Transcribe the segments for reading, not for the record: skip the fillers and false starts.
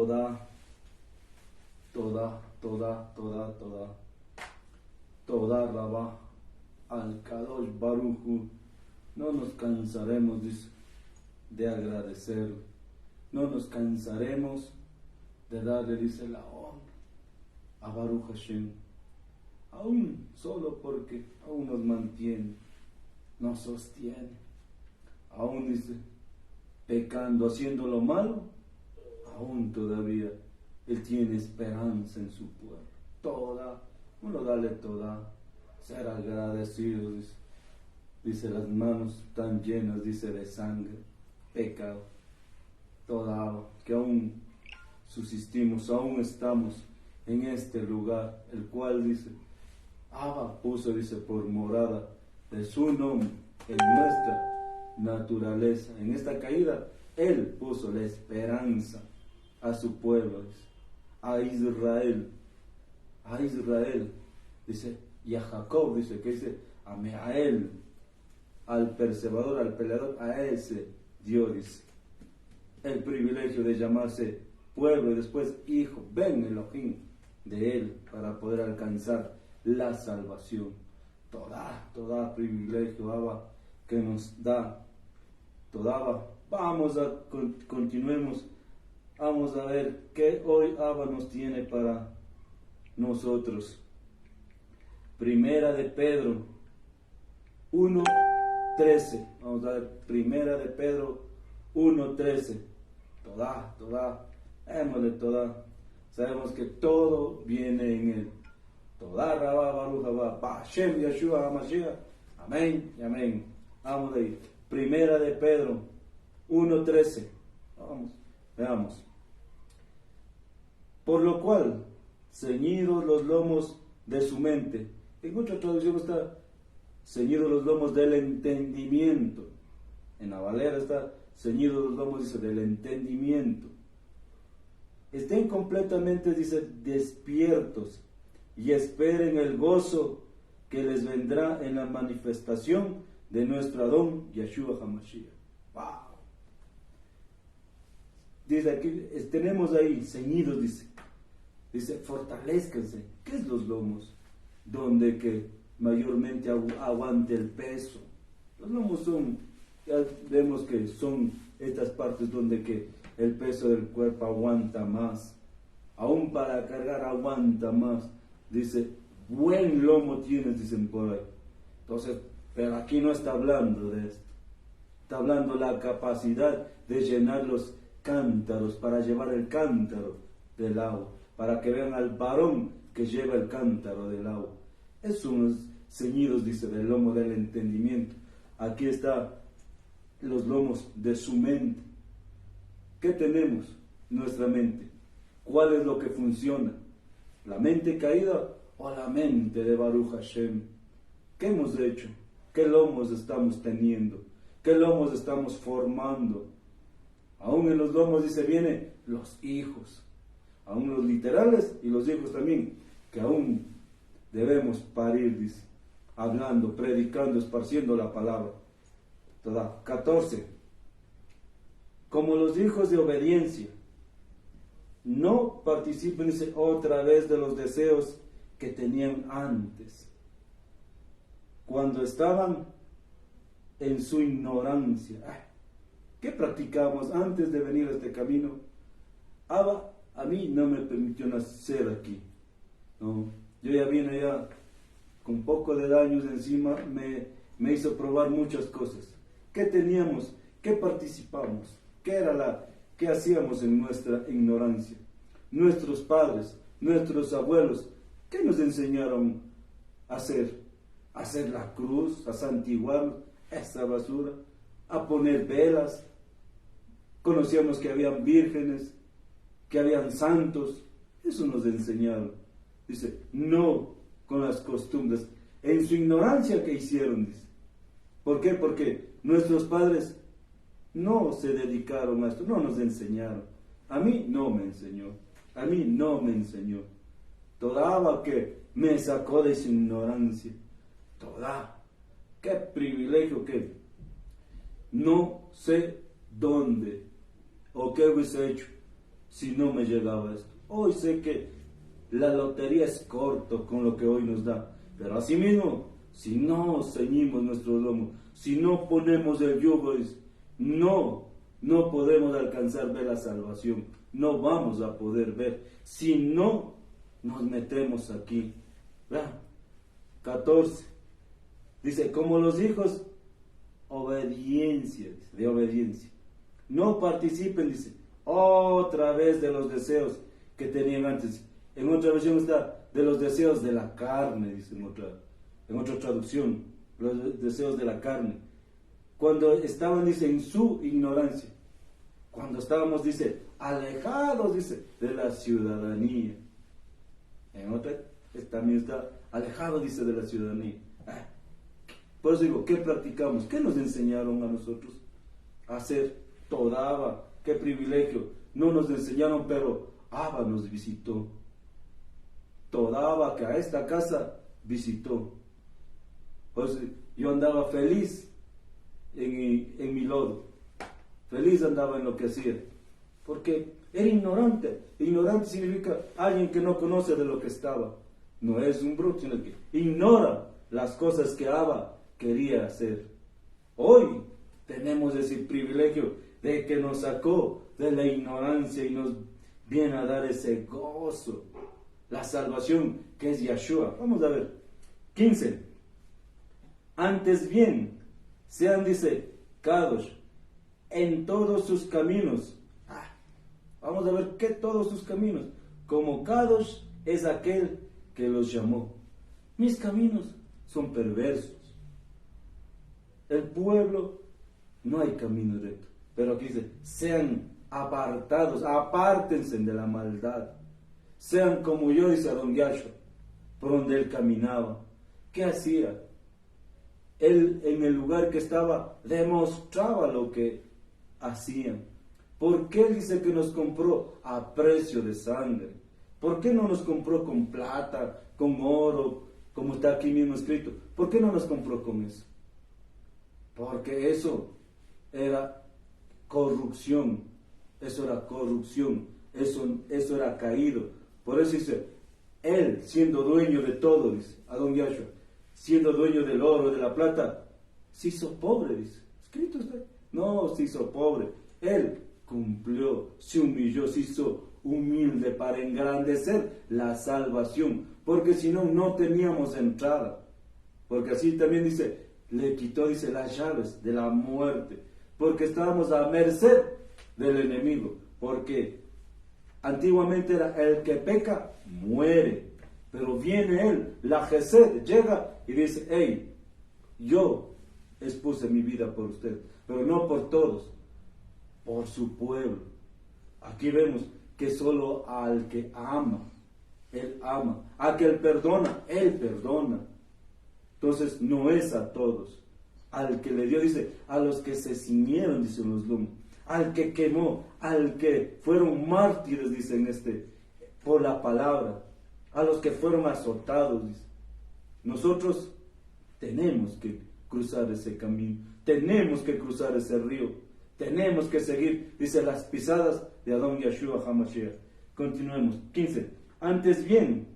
toda, toda, toda, toda, toda, toda Rabá, al Kadosh Baruj Hu. No nos cansaremos, dice, de agradecer, no nos cansaremos de darle, dice, la honra a Baruch Hashem, aún solo porque aún nos mantiene, nos sostiene, aún dice, pecando, haciendo lo malo, aún todavía Él tiene esperanza en su pueblo. Toda, uno dale toda, ser agradecido, dice las manos tan llenas, dice, de sangre, pecado, toda, que aún subsistimos, aún estamos en este lugar, el cual, dice, Abba puso, dice, por morada de su nombre en nuestra naturaleza. En esta caída, Él puso la esperanza a su pueblo, dice, a Israel, dice, y a Jacob, dice, que dice, a Él, al perseverador, al peleador, a ese Dios, dice, el privilegio de llamarse pueblo y después hijo, ven Elohim de Él, para poder alcanzar la salvación. Toda privilegio, Abba, que nos da, toda. Vamos a continuemos, vamos a ver qué hoy Abba nos tiene para nosotros. Primera de Pedro 1:13, vamos a ver, Primera de Pedro 1:13, toda, démosle toda. Sabemos que todo viene en Él. Toda Rabá Baruch Abba, Hashem Yeshua HaMashiach. Amén y amén. Vamos ahí. Primera de Pedro 1:13. Vamos, veamos. Por lo cual, ceñidos los lomos de su mente. En otra traducción está ceñidos los lomos del entendimiento. En la Valera está ceñidos los lomos, dice, del entendimiento. Estén completamente, dice, despiertos y esperen el gozo que les vendrá en la manifestación de nuestro Adón Yeshua HaMashiach. ¡Wow! Dice aquí, tenemos ahí ceñidos, dice, fortalezcanse. ¿Qué es los lomos? Donde que mayormente aguante el peso. Los lomos son, ya vemos que son estas partes donde que el peso del cuerpo aguanta más, aún para cargar aguanta más. Dice, buen lomo tienes, dicen por ahí. Entonces, pero aquí no está hablando de esto. Está hablando la capacidad de llenar los cántaros, para llevar el cántaro del agua, para que vean al varón que lleva el cántaro del agua. Es unos ceñidos, dice, del lomo del entendimiento. Aquí está los lomos de su mente. ¿Qué tenemos? Nuestra mente. ¿Cuál es lo que funciona? ¿La mente caída o la mente de Baruch Hashem? ¿Qué hemos hecho? ¿Qué lomos estamos teniendo? ¿Qué lomos estamos formando? Aún en los lomos, dice, vienen los hijos. Aún los literales y los hijos también, que aún debemos parir, dice, hablando, predicando, esparciendo la palabra. Toda. 14. Como los hijos de obediencia, no participen, dice, otra vez de los deseos que tenían antes, cuando estaban en su ignorancia. ¿Qué practicamos antes de venir a este camino? Abba a mí no me permitió nacer aquí. No, yo ya vine ya con poco de daños encima, me hizo probar muchas cosas. ¿Qué teníamos? ¿Qué participamos? ¿Qué hacíamos en nuestra ignorancia? Nuestros padres, nuestros abuelos, ¿qué nos enseñaron a hacer? A hacer la cruz, a santiguarnos, esa basura, a poner velas. Conocíamos que habían vírgenes, que habían santos. Eso nos enseñaron. Dice, no con las costumbres. En su ignorancia, ¿qué hicieron? Dice. ¿Por qué? Porque nuestros padres no se dedicaron a esto, no nos enseñaron. A mí no me enseñó. Toda que me sacó de su ignorancia. Toda. Qué privilegio que no sé dónde o qué hubiese hecho si no me llegaba esto. Hoy sé que la lotería es corto con lo que hoy nos da, pero asimismo, si no ceñimos nuestro lomo, si no ponemos el yugo, no podemos alcanzar ver la salvación, no vamos a poder ver, si no nos metemos aquí. Vean, 14, dice, como los hijos, obediencia, dice, de obediencia. No participen, dice, otra vez de los deseos que tenían antes. En otra versión está, de los deseos de la carne, dice en otra traducción, los deseos de la carne. Cuando estaban, dice, en su ignorancia. Cuando estábamos, dice, alejados, dice, de la ciudadanía. En otra también está, alejado, dice, de la ciudadanía. Por eso digo, ¿qué practicamos? ¿Qué nos enseñaron a nosotros? A hacer todava, qué privilegio. No nos enseñaron, pero Abba nos visitó. Todava que a esta casa visitó. Pues yo andaba feliz en mi lodo. Feliz andaba en lo que hacía. Porque era ignorante. Ignorante significa alguien que no conoce de lo que estaba. No es un bruto, sino que ignora las cosas que Abba quería hacer. Hoy tenemos ese privilegio de que nos sacó de la ignorancia y nos viene a dar ese gozo, la salvación que es Yeshua. Vamos a ver, 15. Antes bien, sean, dice, Kadosh, en todos sus caminos. Vamos a ver qué todos sus caminos. Como Kadosh es aquel que los llamó. Mis caminos son perversos. El pueblo no hay camino recto. Pero aquí dice, sean apartados, apártense de la maldad. Sean como yo, dice Adon Yahshua, por donde él caminaba. ¿Qué hacía? Él en el lugar que estaba demostraba lo que hacían. ¿Por qué dice que nos compró a precio de sangre? ¿Por qué no nos compró con plata, con oro, como está aquí mismo escrito? ¿Por qué no nos compró con eso? Porque eso era corrupción, eso era caído. Por eso dice, él siendo dueño de todo, dice Adon Yahshua, siendo dueño del oro, de la plata, se hizo pobre, dice. Escrito está. No se hizo pobre. Él cumplió, se humilló, se hizo humilde para engrandecer la salvación. Porque si no, no teníamos entrada. Porque así también dice, le quitó, dice, las llaves de la muerte. Porque estábamos a merced del enemigo. Porque antiguamente era el que peca, muere. Pero viene él, la Gesed, llega y dice, hey, yo expuse mi vida por usted, pero no por todos, por su pueblo. Aquí vemos que solo al que ama, él ama. A que él perdona, él perdona. Entonces no es a todos. Al que le dio, dice, a los que se ciñeron, dice en los lomos, al que quemó, al que fueron mártires, dicen por la palabra, a los que fueron azotados, dice. Nosotros tenemos que cruzar ese camino, tenemos que cruzar ese río, tenemos que seguir, dice, las pisadas de Adon Yahshua HaMashiach. Continuemos. 15. Antes bien,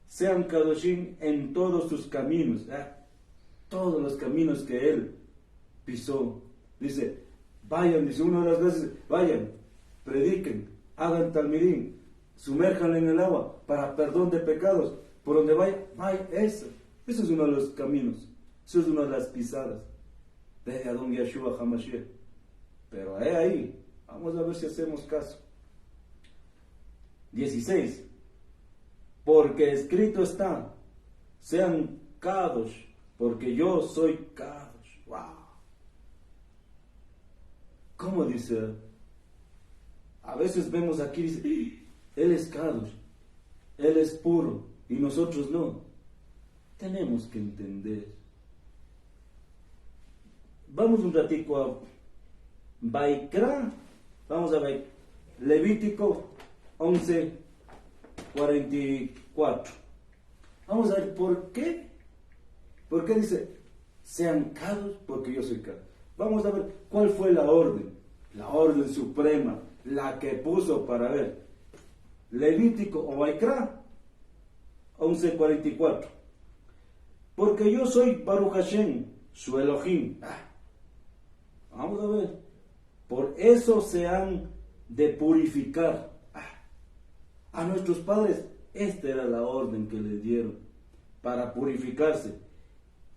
sean Kadoshim en todos sus caminos, todos los caminos que él pisó. Dice, vayan, dice una de las veces, vayan, prediquen, hagan talmidín, sumérjanlo en el agua para perdón de pecados. Por donde vaya, eso es uno de los caminos, eso es una de las pisadas de Adon Yahshua HaMashiach. Pero ahí, vamos a ver si hacemos caso. 16. Porque escrito está, sean Kadosh, porque yo soy Kadosh. Wow. ¿Cómo dice? A veces vemos aquí, dice, él es Kadosh, él es puro, y nosotros no. Tenemos que entender. Vamos un ratico a Vaikra, vamos a ver, Levítico 11:44. Vamos a ver por qué. ¿Por qué dice, sean Kadosh, porque yo soy Kadosh? Vamos a ver cuál fue la orden suprema, la que puso para ver. Levítico o Vaikra 11:44. Porque yo soy Baruch Hashem, su Elohim. Vamos a ver. Por eso se han de purificar. A nuestros padres, esta era la orden que les dieron, para purificarse.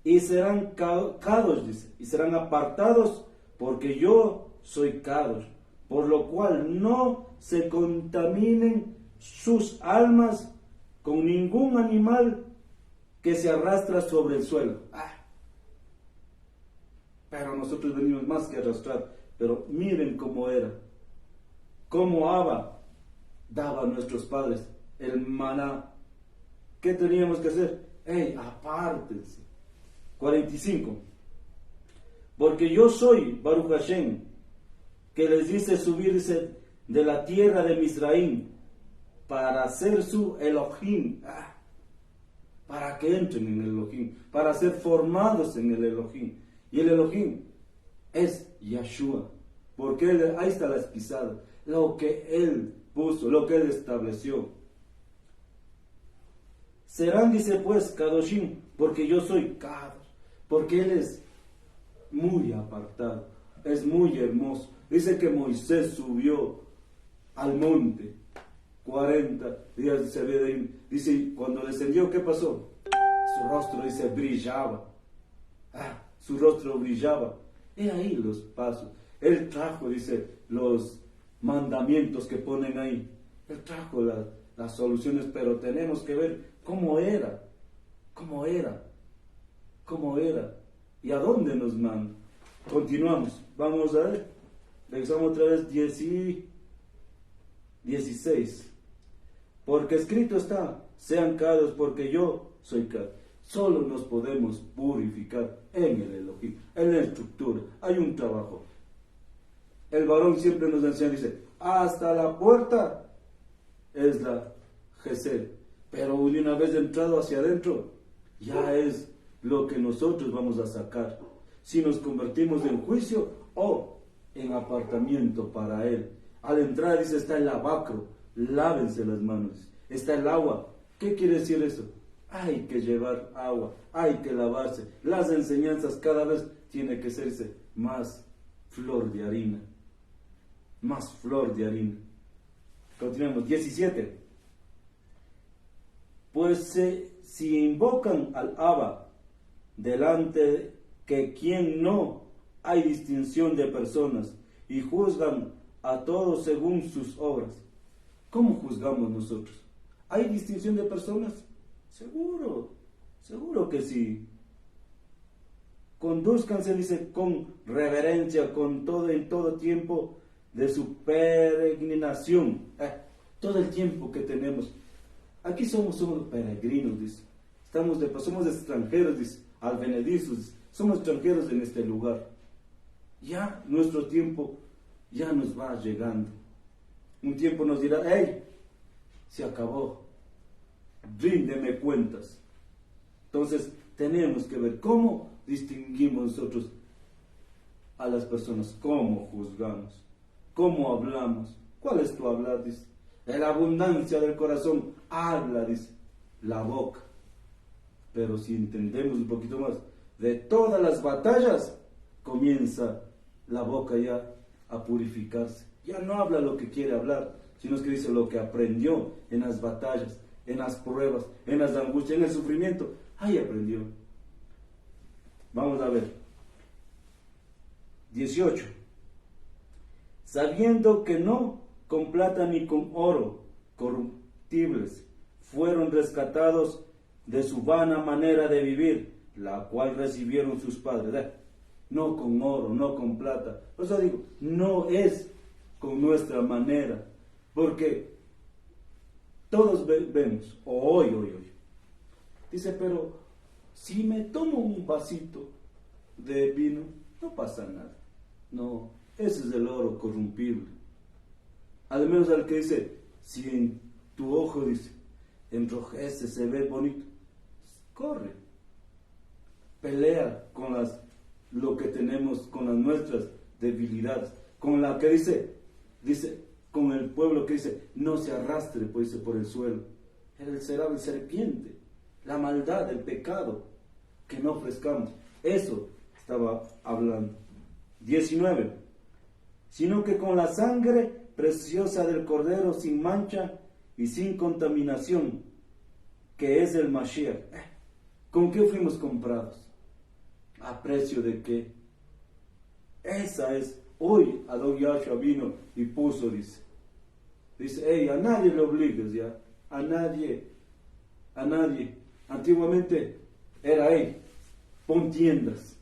Y serán Kadosh, dice, y serán apartados, porque yo soy Kadosh. Por lo cual no se contaminen sus almas con ningún animal que se arrastra sobre el suelo. Pero nosotros venimos más que arrastrar. Pero miren cómo era. Cómo Abba daba a nuestros padres el maná. ¿Qué teníamos que hacer? Apártense. 45. Porque yo soy Baruch Hashem, que les dice subirse de la tierra de Misraim para ser su Elohim. Para que entren en el Elohim, para ser formados en el Elohim. Y el Elohim es Yeshua, porque ahí está la pisada, lo que Él puso, lo que Él estableció. Serán, dice pues, Kadoshim, porque yo soy Kadosh, porque Él es muy apartado, es muy hermoso. Dice que Moisés subió al monte, 40 días se ve de ahí. Dice, cuando descendió, ¿qué pasó? Su rostro, dice, brillaba. Su rostro brillaba. He ahí los pasos. Él trajo, dice, los mandamientos que ponen ahí. Él trajo las soluciones, pero tenemos que ver cómo era. Y a dónde nos manda. Continuamos. Vamos a ver. Regresamos otra vez 16. Porque escrito está, sean Kadosh, porque yo soy Kadosh. Solo nos podemos purificar en el Elohim, en la estructura. Hay un trabajo. El varón siempre nos enseña, dice, hasta la puerta es la Gesed. Pero una vez entrado hacia adentro, ya es lo que nosotros vamos a sacar. Si nos convertimos en juicio o en apartamiento para Él. Al entrar, dice, está el lavacro, lávense las manos. Está el agua. ¿Qué quiere decir eso? Hay que llevar agua, hay que lavarse. Las enseñanzas cada vez tienen que hacerse más flor de harina. Más flor de harina. Continuamos. 17. Pues si invocan al Abba delante que quien no hay distinción de personas y juzgan a todos según sus obras. ¿Cómo juzgamos nosotros? ¿Hay distinción de personas? Seguro que sí. Condúzcanse, dice, con reverencia, con todo en todo tiempo de su peregrinación. Todo el tiempo que tenemos. Aquí somos peregrinos, dice. Somos extranjeros, dice, advenedizos, dice. Somos extranjeros en este lugar. Ya nuestro tiempo ya nos va llegando. Un tiempo nos dirá, se acabó. Ríndeme cuentas. Entonces tenemos que ver cómo distinguimos nosotros a las personas, cómo juzgamos, cómo hablamos. ¿Cuál es tu hablar? Dice, de la abundancia del corazón habla, dice, la boca. Pero si entendemos un poquito más, de todas las batallas comienza la boca ya a purificarse. Ya no habla lo que quiere hablar, sino que dice lo que aprendió en las batallas, en las pruebas, en las angustias, en el sufrimiento. Ahí aprendió. Vamos a ver. 18. Sabiendo que no con plata ni con oro corruptibles fueron rescatados de su vana manera de vivir, la cual recibieron sus padres. No con oro, no con plata. Por eso digo, no es con nuestra manera, porque todos vemos, hoy. Dice, pero si me tomo un vasito de vino, no pasa nada. No, ese es el oro corrompible. Al menos al que dice, si en tu ojo, dice, enrojece, se ve bonito, corre. Pelea con lo que tenemos, con las nuestras debilidades, con la que dice, con el pueblo que dice, no se arrastre pues, dice, por el suelo. Era el cerado, el serpiente, la maldad, el pecado, que no ofrezcamos. Eso estaba hablando. 19. Sino que con la sangre preciosa del Cordero sin mancha y sin contaminación, que es el Mashiach. ¿Con qué fuimos comprados? ¿A precio de qué? Esa es, hoy Adón Yahshua vino y puso, dice, hey, a nadie le obligues ya, a nadie. Antiguamente era, hey, pon tiendas,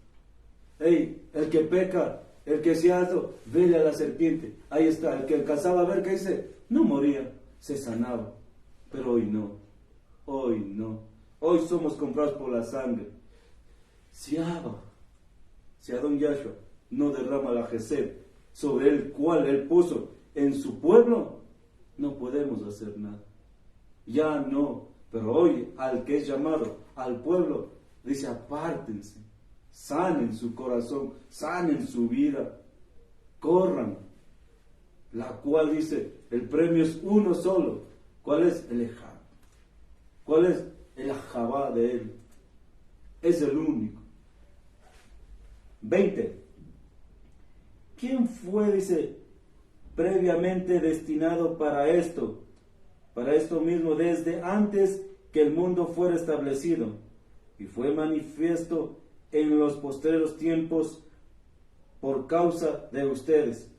hey, el que peca, el que se hace, vele a la serpiente, ahí está, el que alcanzaba a ver, ¿qué dice? No moría, se sanaba, pero hoy no, hoy somos comprados por la sangre. Si Adón Yahshua no derrama la Gesed sobre el cual él puso en su pueblo, no podemos hacer nada. Ya no, pero hoy al que es llamado, al pueblo, dice apártense, sanen su corazón, sanen su vida, corran, la cual dice, el premio es uno solo. ¿Cuál es? El Ejab. ¿Cuál es? El Ajabá de él. Es el único. 20. ¿Quién fue, dice, previamente destinado para esto mismo, desde antes que el mundo fuera establecido, y fue manifiesto en los postreros tiempos por causa de ustedes?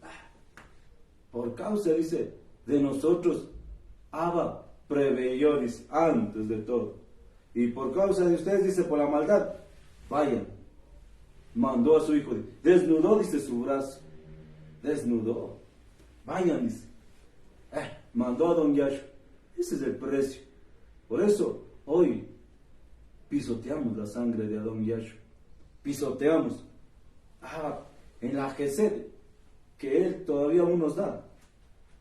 Por causa, dice, de nosotros, Abba preveyó, dice, antes de todo. Y por causa de ustedes, dice, por la maldad, vayan. Mandó a su hijo, desnudó, dice, su brazo. Desnudó. Vayan, dice. Mandó a Don Yahshua. Ese es el precio. Por eso, hoy, pisoteamos la sangre de Adón Yahshua. Pisoteamos. En la Gesed, que Él todavía aún nos da,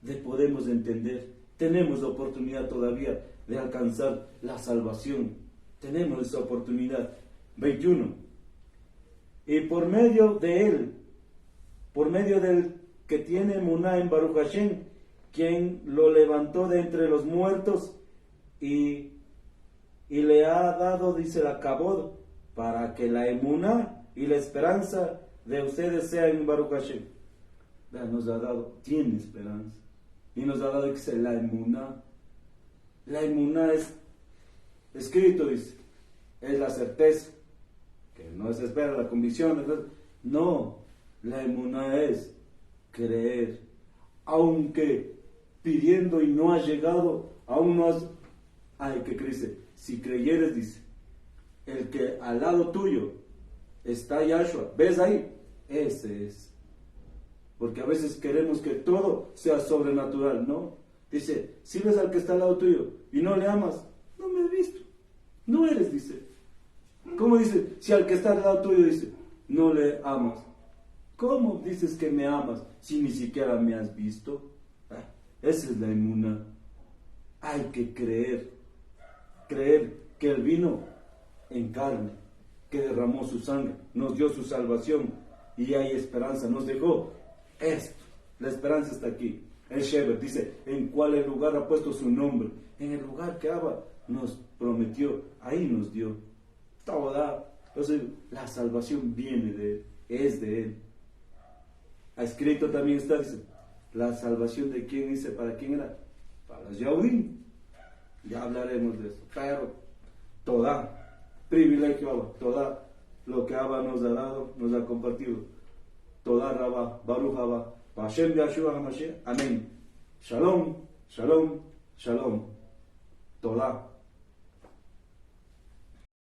le podemos entender. Tenemos la oportunidad todavía de alcanzar la salvación. Tenemos esa oportunidad. 21. Y por medio de Él, por medio del que tiene emuná en Baruch Hashem, quien lo levantó de entre los muertos y le ha dado, dice, la kabod, para que la emuná y la esperanza de ustedes sea en Baruch Hashem. Nos ha dado, tiene esperanza, y nos ha dado, dice, la emuná. La emuná es escrito, dice, es la certeza, que no se espera la convicción. No, la emuná es creer, aunque pidiendo y no ha llegado, aún no has, hay que creer. Si creyeres, dice, el que al lado tuyo está Yahshua, ¿ves ahí? Ese es. Porque a veces queremos que todo sea sobrenatural, ¿no? Dice, si ves al que está al lado tuyo y no le amas, no me has visto, no eres, dice. ¿Cómo dice? Si al que está al lado tuyo, dice, no le amas, ¿cómo dices que me amas si ni siquiera me has visto? Esa es la emuná. Hay que creer que Él vino en carne, que derramó su sangre, nos dio su salvación y hay esperanza, nos dejó esto. La esperanza está aquí. El Shevet dice, ¿en cuál lugar ha puesto su nombre? En el lugar que Abba nos prometió, ahí nos dio. Toda. Entonces, la salvación viene de Él, es de Él. Ha escrito también está, dice, la salvación de quién, dice, ¿para quién era? Para los Yahudim. Ya hablaremos de eso. Pero, toda, privilegio Abba, toda lo que Abba nos ha dado, nos ha compartido. Toda Rabba, Baruch Abba, Hashem Yahshua HaMashiach, amén. Shalom, shalom, shalom. Toda.